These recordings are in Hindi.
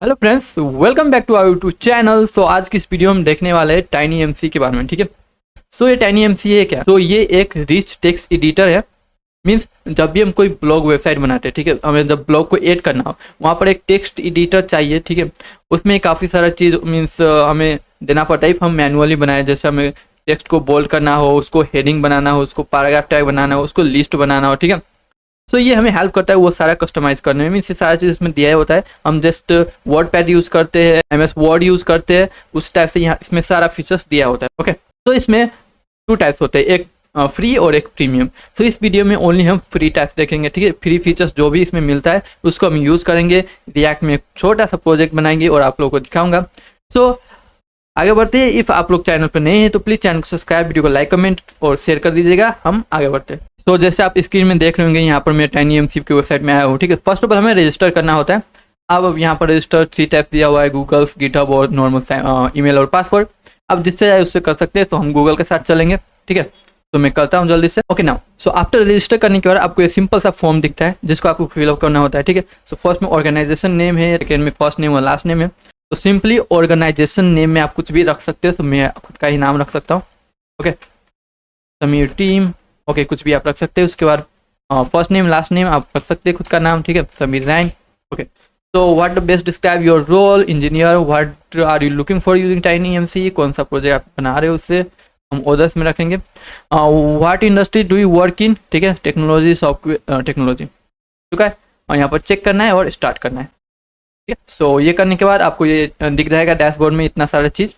Hello friends, welcome back to our YouTube channel. So आज की इस वीडियो में हम देखने वाले हैं टाइनी एमसी के बारे में। ठीक है। सो ये टाइनी एमसी है क्या? तो ये एक रिच टेक्स्ट एडिटर है। मीन्स जब भी हम कोई ब्लॉग वेबसाइट बनाते हैं, ठीक है, हमें जब ब्लॉग को एड करना हो वहाँ पर एक टेक्स्ट एडिटर चाहिए। ठीक है। उसमें काफ़ी सारा चीज़ मीन्स हमें देना पड़ता है। हम मैनुअली बनाए, जैसे हमें टेक्स्ट को बोल्ड करना हो, उसको हेडिंग बनाना हो, उसको पैराग्राफ टैग बनाना हो, उसको लिस्ट बनाना हो। ठीक है। सो ये हमें हेल्प करता है वो सारा कस्टमाइज करने में। मीन्स ये सारा चीज़ इसमें दिया होता है। हम जस्ट वर्ड पैड यूज़ करते हैं, MS वर्ड यूज़ करते हैं, उस टाइप से यहाँ इसमें सारा फीचर्स दिया होता है। ओके। तो इसमें टू टाइप्स होते हैं, एक फ्री और एक प्रीमियम। तो इस वीडियो में ओनली हम फ्री टाइप्स देखेंगे। ठीक है। फ्री फीचर्स जो भी इसमें मिलता है उसको हम यूज़ करेंगे। रिएक्ट में एक छोटा सा प्रोजेक्ट बनाएंगे और आप लोगों को दिखाऊंगा। सो आगे बढ़ते हैं। इफ आप लोग चैनल पर नए हैं तो प्लीज चैनल को सब्सक्राइब, वीडियो को लाइक, कमेंट और शेयर कर दीजिएगा। हम आगे बढ़ते हैं। तो जैसे आप स्क्रीन में देख रहे होंगे, यहाँ पर मैं टाइनी एमसी की वेबसाइट में आया हूँ। ठीक है। फर्स्ट ऑफ ऑल हमें रजिस्टर करना होता है। अब यहाँ पर रजिस्टर 3 टाइप्स दिया हुआ है, गूगल, गिटहब और नॉर्मल ईमेल और पासवर्ड। अब जिससे जाए उससे कर सकते हैं। तो हम गूगल के साथ चलेंगे। ठीक है। तो मैं करता हूँ जल्दी से। Okay now, so after register करने के बाद आपको ये सिंपल सा फॉर्म दिखता है जिसको आपको फिलअप करना होता है। ठीक है। सो फर्स्ट में ऑर्गेनाइजेशन नेम है, सेकेंड में फर्स्ट नेम और लास्ट नेम है। तो सिंपली ऑर्गेनाइजेशन नेम में आप कुछ भी रख सकते हो। तो मैं खुद का ही नाम रख सकता हूँ। Okay, Sameer team. ओके, कुछ भी आप रख सकते हो। उसके बाद फर्स्ट नेम लास्ट नेम आप रख सकते हैं खुद का नाम। ठीक है, समीर रैंक। ओके, तो what best describe your role engineer, what are you looking for using tiny MC, कौन सा प्रोजेक्ट आप बना रहे हो उससे हम ओदर्स में रखेंगे। What industry do you work in. ठीक है, टेक्नोलॉजी, सॉफ्टवेयर टेक्नोलॉजी। ठीक है, और यहाँ पर चेक करना है और स्टार्ट करना है। ठीक है। सो ये करने के बाद आपको ये दिख जाएगा डैशबोर्ड में इतना सारा चीज़।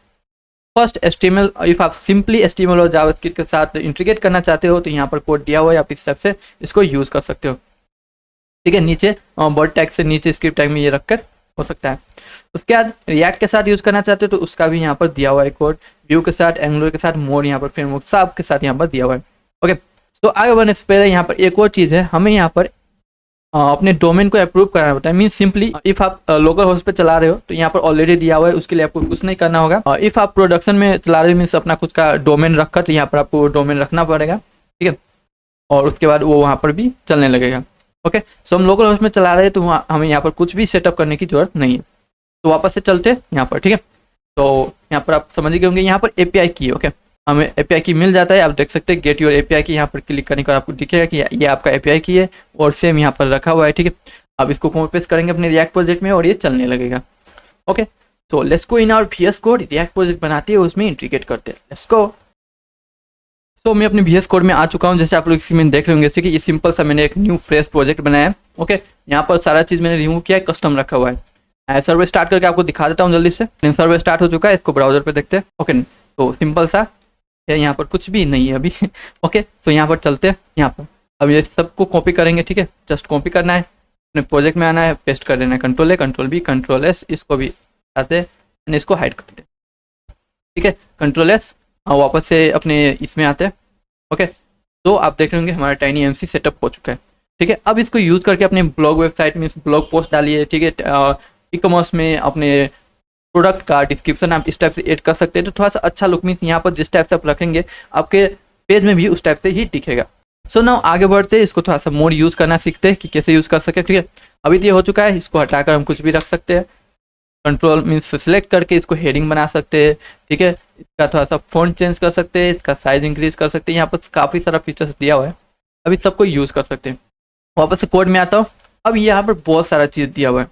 फर्स्ट HTML, इफ आप सिंपली HTML और जावास्क्रिप्ट के साथ इंटीग्रेट करना चाहते हो तो यहाँ पर कोड दिया हुआ है, आप इस टाइप से इसको यूज़ कर सकते हो। ठीक है। नीचे बॉडी टैग से नीचे स्क्रिप्ट टैग में ये रखकर हो सकता है। उसके बाद रिएक्ट के साथ यूज़ करना चाहते हो तो उसका भी यहाँ पर दिया हुआ है कोड। व्यू के साथ, एंगुलर के साथ, मोड यहाँ पर फ्रेमवर्क सब के साथ यहाँ पर दिया हुआ है। ओके, तो आगे बढ़ने से पहले यहाँ पर एक और चीज़ है, हमें यहाँ पर अपने डोमेन को अप्रूव कराना होता है। मीन सिंपली इफ आप लोकल होस्ट पे चला रहे हो तो यहाँ पर ऑलरेडी दिया हुआ है, उसके लिए आपको कुछ नहीं करना होगा। इफ आप प्रोडक्शन में चला रहे हो मीन्स अपना खुद का डोमेन रखकर, तो यहाँ पर आपको डोमेन रखना पड़ेगा। ठीक है, और उसके बाद वो वहाँ पर भी चलने लगेगा। ओके, सो हम लोकल होस्ट में चला रहे हैं तो हमें यहाँ पर कुछ भी सेटअप करने की जरूरत नहीं है। तो वापस से चलते हैं यहाँ पर। ठीक है, तो यहाँ पर आप समझ गए होंगे, यहाँ पर API की। ओके, हमें API की मिल जाता है। आप देख सकते हैं गेट योर API की, यहाँ पर क्लिक करने के बाद आपको दिखेगा कि ये आपका API की है और सेम यहाँ पर रखा हुआ है। ठीक है, अब इसको कॉपी पेस्ट करेंगे अपने रिएक्ट प्रोजेक्ट में और ये चलने लगेगा। Okay, so let's go in our VS code. React project बनाते हैं उसमें इंटीग्रेट करते हैं। Let's go. सो मैं अपने VS कोड में आ चुका हूँ। जैसे आप लोग इसमें देख रहे होंगे कि ये सिंपल सा मैंने एक न्यू फ्रेश प्रोजेक्ट बनाया है। ओके, यहाँ पर सारा चीज़ मैंने रिमूव किया है, कस्टम रखा हुआ है। सर्वर स्टार्ट करके आपको दिखा देता हूँ जल्दी से। सर्वर स्टार्ट हो चुका है, इसको ब्राउजर पे देखते हैं। ओके, तो सिंपल सा है, यहाँ पर कुछ भी नहीं है अभी। ओके, तो यहाँ पर चलते हैं। यहाँ पर अब ये सबको कॉपी करेंगे। ठीक है, जस्ट कॉपी करना है, अपने प्रोजेक्ट में आना है, पेस्ट कर देना है, Ctrl+A, Ctrl+V, Ctrl+S, इसको भी आते हैं, इसको हाइड करते हैं। ठीक है, Ctrl+S, वापस से अपने इसमें आते हैं। ओके, तो आप देख रहे होंगे हमारा टाइनी एमसी सेटअप हो चुका है। ठीक है, अब इसको यूज़ करके अपने ब्लॉग वेबसाइट में ब्लॉग पोस्ट डालिए। ठीक है, ई-कॉमर्स में अपने प्रोडक्ट का डिस्क्रिप्शन आप इस टाइप से ऐड कर सकते हैं। तो थोड़ा सा अच्छा लुक मीन्स यहाँ पर जिस टाइप से आप रखेंगे आपके पेज में भी उस टाइप से ही दिखेगा। सो नाउ आगे बढ़ते हैं, इसको थोड़ा सा मोड यूज़ करना सीखते हैं कि कैसे यूज़ कर सके। ठीक है, अभी तो ये हो चुका है, इसको हटाकर हम कुछ भी रख सकते हैं। कंट्रोल मीन्स सेलेक्ट करके इसको हेडिंग बना सकते हैं। ठीक है, इसका थोड़ा सा फॉन्ट चेंज कर सकते हैं, इसका साइज इंक्रीज कर सकते हैं। यहाँ पर काफ़ी सारा फीचर्स दिया हुआ है, अभी सबको यूज़ कर सकते हैं। वापस से कोड में आता हूँ। अब यहाँ पर बहुत सारा चीज़ दिया हुआ है,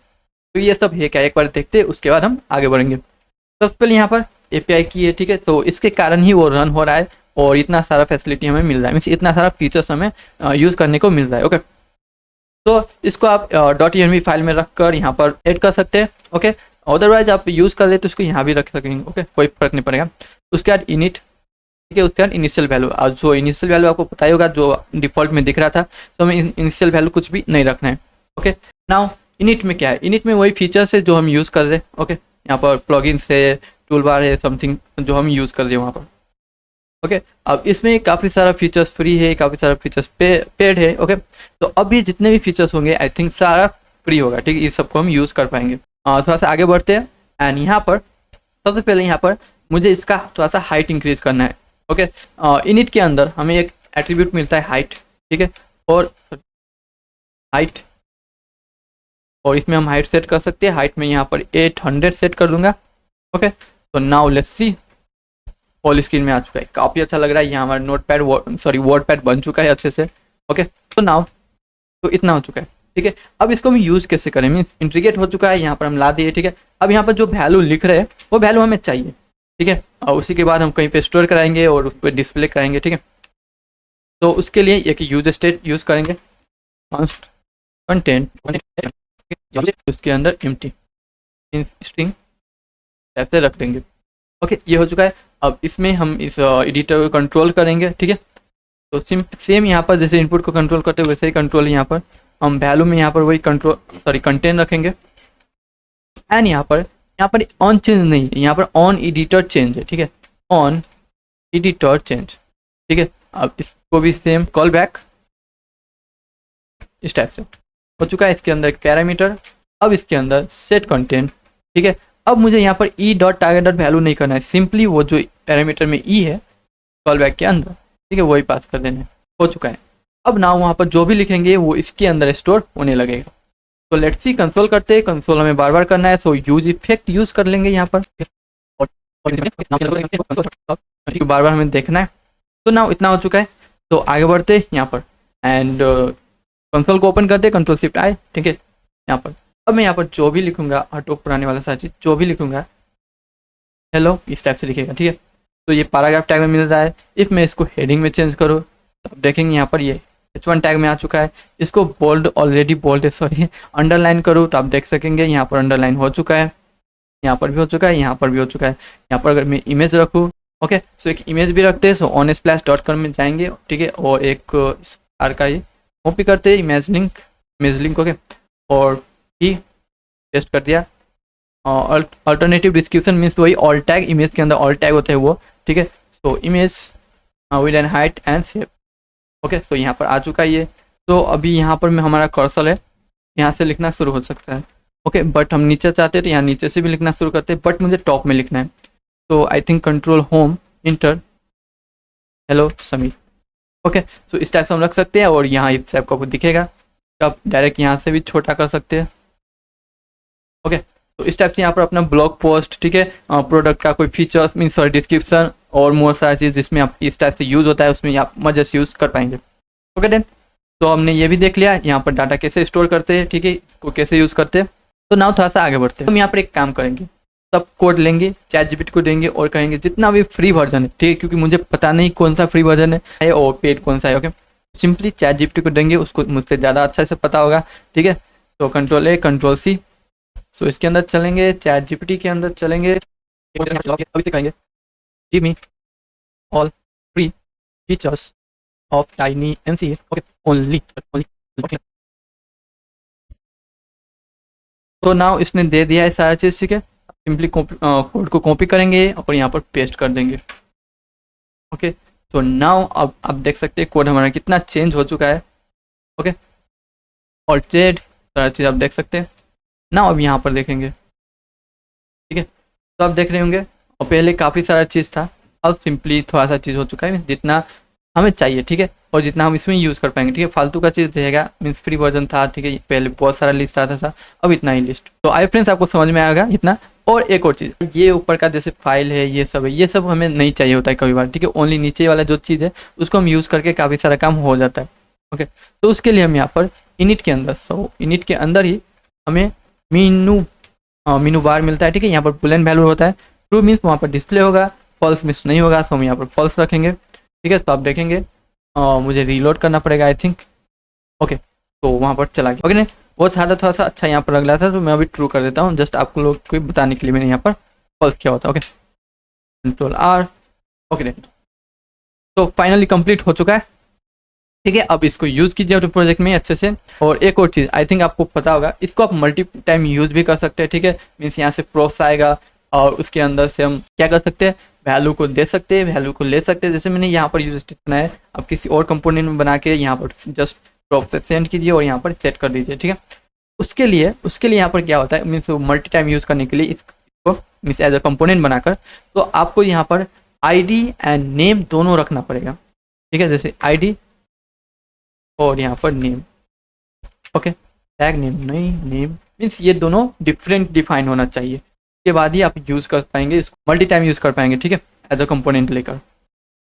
तो ये सब है क्या एक बार देखते हैं, उसके बाद हम आगे बढ़ेंगे। सबसे पहले यहाँ पर API की है। ठीक है, तो इसके कारण ही वो रन हो रहा है और इतना सारा फैसिलिटी हमें मिल रहा है, मीन्स इतना सारा फीचर्स हमें यूज़ करने को मिल रहा है। ओके, तो इसको आप .env फाइल में रख कर यहाँ पर ऐड कर सकते हैं। ओके, अदरवाइज आप यूज़ कर ले तो इसको यहाँ भी रख सकेंगे। ओके, कोई फर्क नहीं पड़ेगा। उसके बाद इनिट। ठीक है, उसके बाद इनिशियल वैल्यू, और जो इनिशियल वैल्यू आपको पता ही होगा जो डिफॉल्ट में दिख रहा था, तो हमें इनिशियल वैल्यू कुछ भी नहीं रखना है। ओके, नाउ इनिट में क्या है, इनिट में वही फीचर्स है जो हम यूज़ कर रहे हैं। ओके, यहाँ पर प्लगइन्स है, टूल बार है, समथिंग जो हम यूज़ कर रहे हैं वहाँ पर। ओके, अब इसमें काफ़ी सारा फीचर्स फ्री है, काफ़ी सारा फीचर्स पेड है। ओके, तो अभी जितने भी फीचर्स होंगे आई थिंक सारा फ्री होगा। ठीक है, इस सबको हम यूज़ कर पाएंगे। थोड़ा सा आगे बढ़ते हैं एंड यहाँ पर सबसे पहले यहाँ पर मुझे इसका थोड़ा सा हाइट इंक्रीज करना है। ओके, इनिट के अंदर हमें एक एट्रीब्यूट मिलता है हाइट। ठीक है, और हाइट और इसमें हम हाइट सेट कर सकते हैं। हाइट में यहाँ पर 800 सेट कर दूंगा। ओके, तो now let's see, full screen में आ चुका है, काफ़ी अच्छा लग रहा है। यहाँ हमारा नोट पैड वर्ड पैड बन चुका है अच्छे से। ओके, तो नाउ तो इतना हो चुका है। ठीक है, अब इसको हम यूज़ कैसे करें, मीन्स इंटीग्रेट हो चुका है, यहाँ पर हम ला दिए। ठीक है, अब यहाँ पर जो वैल्यू लिख रहे हैं वो वैल्यू हमें चाहिए। ठीक है, और उसी के बाद हम कहीं पे स्टोर कराएंगे और उस पर डिस्प्ले कराएंगे। ठीक है, तो उसके लिए एक यूज स्टेट यूज़ करेंगे, कंटेंट उसके अंदर एम्प्टी स्ट्रिंग ऐसे रख देंगे। ओके, ये हो चुका है। अब इसमें हम इस एडिटर को कंट्रोल करेंगे। ठीक है, तो सेम यहाँ पर जैसे इनपुट को कंट्रोल करते हैं वैसे ही कंट्रोल यहाँ पर हम वैल्यू में यहाँ पर वही कंटेंट रखेंगे। एंड यहाँ पर ऑन चेंज नहीं है, यहाँ पर ऑन एडिटर चेंज है। ठीक है, ऑन एडिटर चेंज। ठीक है, अब इसको भी सेम कॉल बैक इस टाइप से हो चुका है। इसके अंदर एक पैरामीटर, अब इसके अंदर सेट कंटेंट। ठीक है, अब मुझे यहाँ पर E dot target dot value नहीं करना है, सिंपली वो जो पैरामीटर में ई है कॉल बैक के अंदर, ठीक है, वही पास कर देना है। हो चुका है। अब ना वहाँ पर जो भी लिखेंगे वो इसके अंदर स्टोर होने लगेगा। तो लेट्स सी, कंसोल करते हैं। कंसोल हमें बार बार करना है, सो यूज इफेक्ट यूज कर लेंगे यहाँ पर, बार बार हमें देखना है। तो ना इतना हो चुका है, तो आगे बढ़ते यहाँ पर एंड कंसोल को ओपन करते, कंट्रोल शिफ्ट आई। ठीक है, यहाँ पर अब मैं यहाँ पर जो भी लिखूंगा, हटो पुराने वाला सारी चीज, जो भी लिखूंगा हेलो इस टाइप से लिखेगा। ठीक है, तो ये पैराग्राफ टैग में मिल रहा है। इफ मैं इसको हेडिंग में चेंज करूँ तो आप देखेंगे यहाँ पर ये H1 टैग में आ चुका है। इसको बोल्ड ऑलरेडी बोल्ड है, सॉरी अंडरलाइन करूँ तो आप देख सकेंगे यहाँ पर अंडरलाइन हो चुका है, यहाँ पर भी हो चुका है, यहाँ पर भी हो चुका है। यहाँ पर अगर मैं इमेज रखूँ, ओके, सो एक इमेज भी रखते हैं। सो onesplash.com में जाएंगे। ठीक है, और एक आर का ये कॉपी करते हैं, इमेज लिंक ओके, और ही पेस्ट कर दिया। अल्टरनेटिव डिस्क्रिप्शन मीन्स वही ऑल टैग, इमेज के अंदर ऑल टैग होते हैं वो। ठीक है, so image width and height and shape. Okay, so यहाँ पर आ चुका है ये। तो अभी यहाँ पर में हमारा कर्सर है, यहाँ से लिखना शुरू हो सकता है। ओके, बट हम नीचे चाहते हैं तो यहाँ नीचे से भी लिखना शुरू करते हैं, बट मुझे टॉप में लिखना है। तो I think control home enter hello Sameer. Okay, so इस टाइप से हम रख सकते हैं और यहाँ इस टाइप का आपको दिखेगा। तो आप डायरेक्ट यहाँ से भी छोटा कर सकते हैं। ओके, तो इस टाइप से यहाँ पर अपना ब्लॉग पोस्ट, ठीक है, प्रोडक्ट का कोई फीचर्स मीन सॉरी डिस्क्रिप्शन और मोर सारा चीज़ जिसमें आप इस टाइप से यूज़ होता है उसमें आप मजे से यूज़ कर पाएंगे। ओके देन, तो हमने ये भी देख लिया यहाँ पर डाटा कैसे स्टोर करते हैं। ठीक है, इसको कैसे यूज़ करते हैं। तो नाउ थोड़ा सा आगे बढ़ते हैं। हम यहाँ पर एक काम करेंगे, सब कोड लेंगे, ChatGPT को देंगे और कहेंगे जितना भी फ्री वर्जन है, ठीक है, क्योंकि मुझे पता नहीं कौन सा फ्री वर्जन है और पेड कौन सा है। ओके, सिंपली ChatGPT को देंगे, उसको मुझसे ज़्यादा अच्छा से पता होगा। ठीक है, तो कंट्रोल A कंट्रोल C, सो इसके अंदर चलेंगे, ChatGPT के अंदर चलेंगे, अभी कहेंगे give me all free features of TinyMCA okay only. तो नाउ इसने दे दिया है सारा चीज़। ठीक है, सिंपली कोड को कॉपी करेंगे और यहाँ पर पेस्ट कर देंगे। ओके, तो नाउ अब आप देख सकते हैं कोड हमारा कितना चेंज हो चुका है। ओके, और चेड सारा चीज़ आप देख सकते हैं ना। अब यहाँ पर देखेंगे, ठीक है, तो आप देख रहे होंगे और पहले काफ़ी सारा चीज़ था, अब सिंपली थोड़ा सा चीज़ हो चुका है जितना हमें चाहिए। ठीक है, और जितना हम इसमें यूज़ कर पाएंगे। ठीक है, फालतू का चीज़ रहेगा मीन्स फ्री वर्जन था। ठीक है, पहले बहुत सारा लिस्ट आता था, अब इतना ही लिस्ट। तो आई फ्रेंड्स आपको समझ में आएगा इतना। और एक और चीज़, ये ऊपर का जैसे फाइल है ये सब है, ये सब हमें नहीं चाहिए होता है कभी बार। ठीक है, ओनली नीचे वाला जो चीज़ है उसको हम यूज़ करके काफ़ी सारा काम हो जाता है। ओके, तो उसके लिए हम यहाँ पर इनिट के अंदर, इनिट के अंदर ही हमें मीनू बार मिलता है। ठीक है, यहाँ पर बुलेन वैल्यू होता है, ट्रू मीन्स वहाँ पर डिस्प्ले होगा, फॉल्स मिस नहीं होगा, तो हम यहाँ पर फॉल्स रखेंगे। ठीक है, तो आप देखेंगे मुझे रीलोड करना पड़ेगा आई थिंक। ओके, तो वहाँ पर चला गया। ओके, नहीं वो थोड़ा सा अच्छा यहाँ पर लग रहा था, तो मैं अभी ट्रू कर देता हूँ, जस्ट आपको लोग को बताने के लिए मैंने यहाँ पर फॉल्स किया होता है। Okay, control R। ओके, तो फाइनली कंप्लीट हो चुका है। ठीक है, अब इसको यूज़ कीजिए अपने प्रोजेक्ट में अच्छे से। और एक और चीज़ आई थिंक आपको पता होगा, इसको आप मल्टी टाइम यूज़ भी कर सकते हैं। ठीक है, मीन्स यहाँ से प्रॉप्स आएगा और उसके अंदर से हम क्या कर सकते हैं, वैल्यू को दे सकते हैं, वैल्यू को ले सकते हैं। जैसे मैंने यहाँ पर यूज स्टेट बनाया है, आप किसी और कंपोनेंट में बना के यहाँ पर जस्ट प्रॉप से सेंड कीजिए और यहाँ पर सेट कर दीजिए। ठीक है, उसके लिए यहाँ पर क्या होता है, मीन्स मल्टी टाइम यूज़ करने के लिए इसको मीन्स एज अ कंपोनेंट बनाकर तो आपको यहाँ पर ID एंड नेम दोनों रखना पड़ेगा। ठीक है, जैसे ID और यहाँ पर नेम। ओके, टैग नेम नहीं, नेम मीन्स ये दोनों डिफरेंट डिफाइन होना चाहिए, उसके बाद ही आप यूज़ कर पाएंगे, इसको मल्टी टाइम यूज़ कर पाएंगे, ठीक है, एज अ कंपोनेंट लेकर।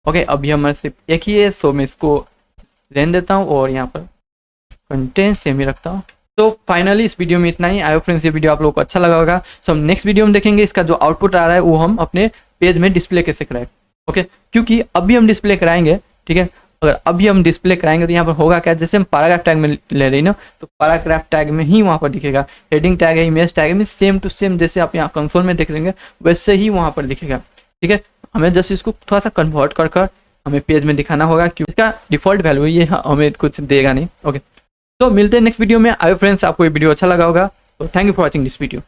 ओके, अभी हमारे सिर्फ एक ही है, सो मैं इसको रहने देता हूँ और यहाँ पर कंटेंट सेम ही रखता हूँ। तो फाइनली इस वीडियो में इतना ही। आई होप फ्रेंड्स ये वीडियो आप लोगों को अच्छा लगा होगा। सो हम नेक्स्ट वीडियो में देखेंगे इसका जो आउटपुट आ रहा है वो हम अपने पेज में डिस्प्ले कैसे कराएं। ओके, क्योंकि अभी हम डिस्प्ले कराएंगे, ठीक है, अगर अभी हम डिस्प्ले कराएंगे तो यहाँ पर होगा क्या, जैसे हम पैराग्राफ टैग में ले रही ना, तो पैराग्राफ टैग में ही वहाँ पर दिखेगा, हेडिंग टैग है, इमेज टैग है, मीन सेम टू सेम जैसे आप यहाँ कंसोल में देख लेंगे वैसे ही वहाँ पर दिखेगा, ठीक है। हमें जस्ट इसको थोड़ा सा कन्वर्ट कर हमें पेज में दिखाना होगा, क्योंकि इसका डिफॉल्ट वैल्यू ये हमें कुछ देगा नहीं। ओके, तो मिलते हैं नेक्स्ट वीडियो में। आई फ्रेंड्स, आपको ये वीडियो अच्छा लगा होगा, तो thank you for watching this video.